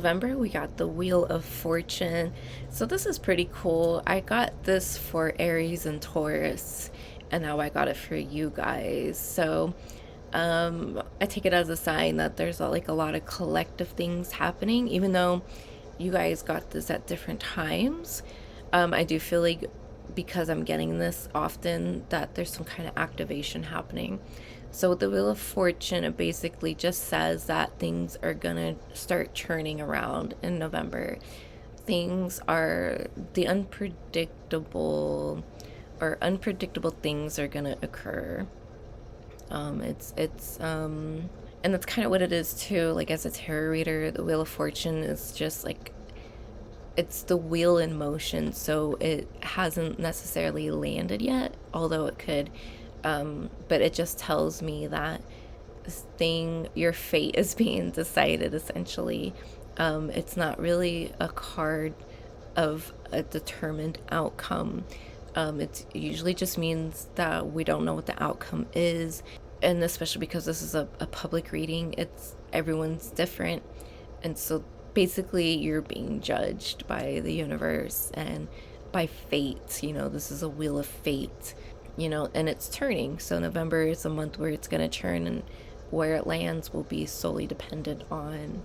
November, we got the Wheel of Fortune. So this is pretty cool. I got this for Aries and Taurus, and now I got it for you guys. So I take it as a sign that there's like a lot of collective things happening, even though you guys got this at different times. I do feel like because I'm getting this often that there's some kind of activation happening. So with the Wheel of Fortune, it basically just says that things are gonna start churning around in November. Things are the unpredictable things are gonna occur. And that's kind of what it is too. Like as a tarot reader, the Wheel of Fortune is just like it's the wheel in motion, so it hasn't necessarily landed yet, although it could. But it just tells me that your fate is being decided essentially. It's not really a card of a determined outcome. It usually just means that we don't know what the outcome is, and especially because this is a public reading, everyone's different, and so basically you're being judged by the universe and by fate. This is a wheel of fate, and it's turning. So November is a month where it's going to turn, and where it lands will be solely dependent on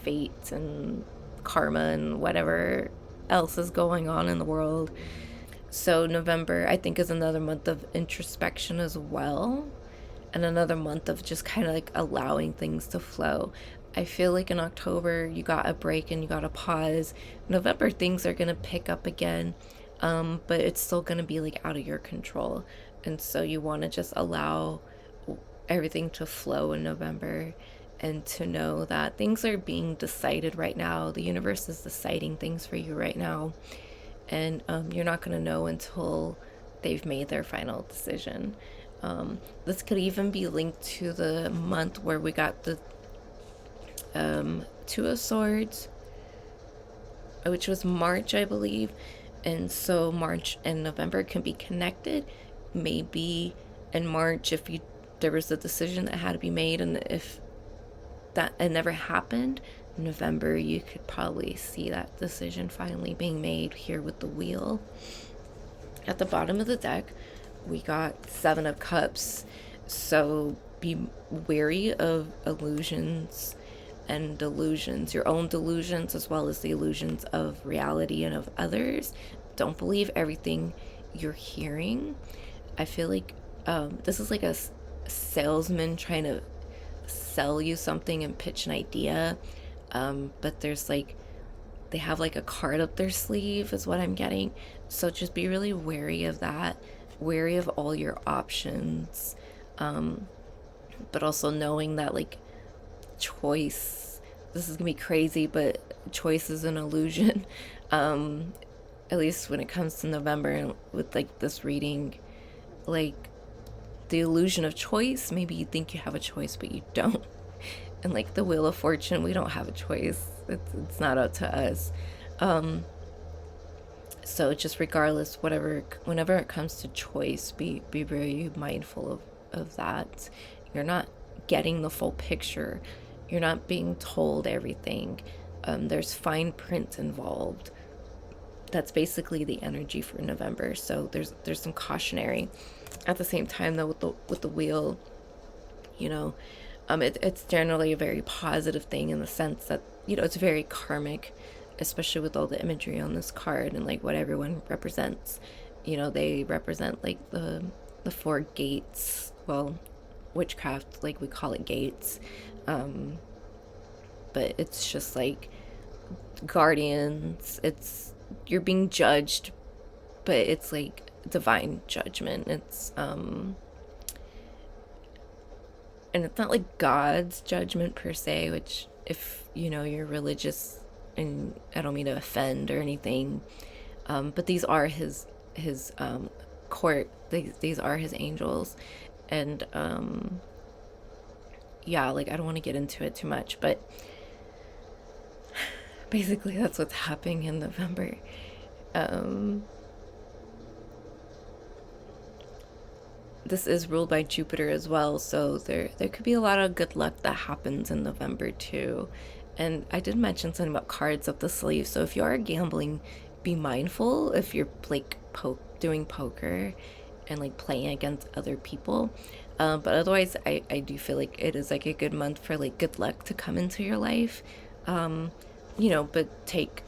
fate and karma and whatever else is going on in the world. So November, I think, is another month of introspection as well, and another month of just kind of like allowing things to flow. I feel like in October, you got a break and you got a pause. November, things are going to pick up again, but it's still going to be like out of your control. And so you want to just allow everything to flow in November, and to know that things are being decided right now. The universe is deciding things for you right now. And you're not going to know until they've made their final decision. This could even be linked to the month where we got the Two of Swords, which was March, I believe. And so March and November can be connected. Maybe in March, if there was a decision that had to be made, and if that it never happened, November you could probably see that decision finally being made here with the wheel. At the bottom of the deck, we got Seven of Cups. So be wary of illusions and delusions, your own delusions as well as the illusions of reality and of others. Don't believe everything you're hearing. I feel like this is like a salesman trying to sell you something and pitch an idea, but there's like they have like a card up their sleeve is what I'm getting. So just be really wary of that, wary of all your options, but also knowing that like choice, this is gonna be crazy, but choice is an illusion. At least when it comes to November, and with like this reading, like the illusion of choice, maybe you think you have a choice but you don't. And like the Wheel of Fortune, we don't have a choice. It's not up to us. So just regardless, whenever it comes to choice, be very mindful of that. You're not getting the full picture. You're not being told everything. There's fine print involved. That's basically the energy for November. So there's some cautionary. At the same time, though, with the wheel, it's generally a very positive thing in the sense that it's very karmic, especially with all the imagery on this card and like what everyone represents. They represent like the four gates. Well, witchcraft, like we call it gates, but it's just like guardians. You're being judged, but it's like divine judgment. It's and it's not like God's judgment per se, which if you're religious, and I don't mean to offend or anything, but these are his court. These are his angels. And yeah, like I don't want to get into it too much, but basically that's what's happening in November. This is ruled by Jupiter as well, so there could be a lot of good luck that happens in November too. And I did mention something about cards up the sleeve. So if you are gambling, be mindful if you're like doing poker and like playing against other people. But otherwise, I do feel like it is like a good month for like good luck to come into your life. But take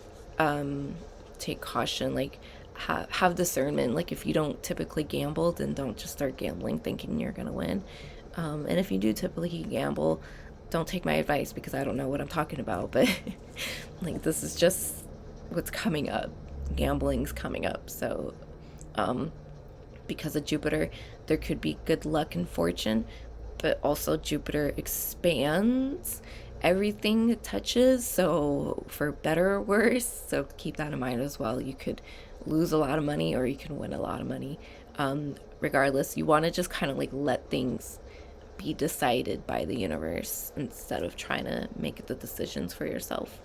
caution, like have discernment. Like if you don't typically gamble, then don't just start gambling thinking you're gonna win. And if you do typically gamble, don't take my advice because I don't know what I'm talking about. But like this is just what's coming up. Gambling's coming up. So because of Jupiter, there could be good luck and fortune, but also Jupiter expands everything it touches, so for better or worse. So keep that in mind as well. You could lose a lot of money or you can win a lot of money. Regardless, you want to just kind of like let things be decided by the universe instead of trying to make the decisions for yourself.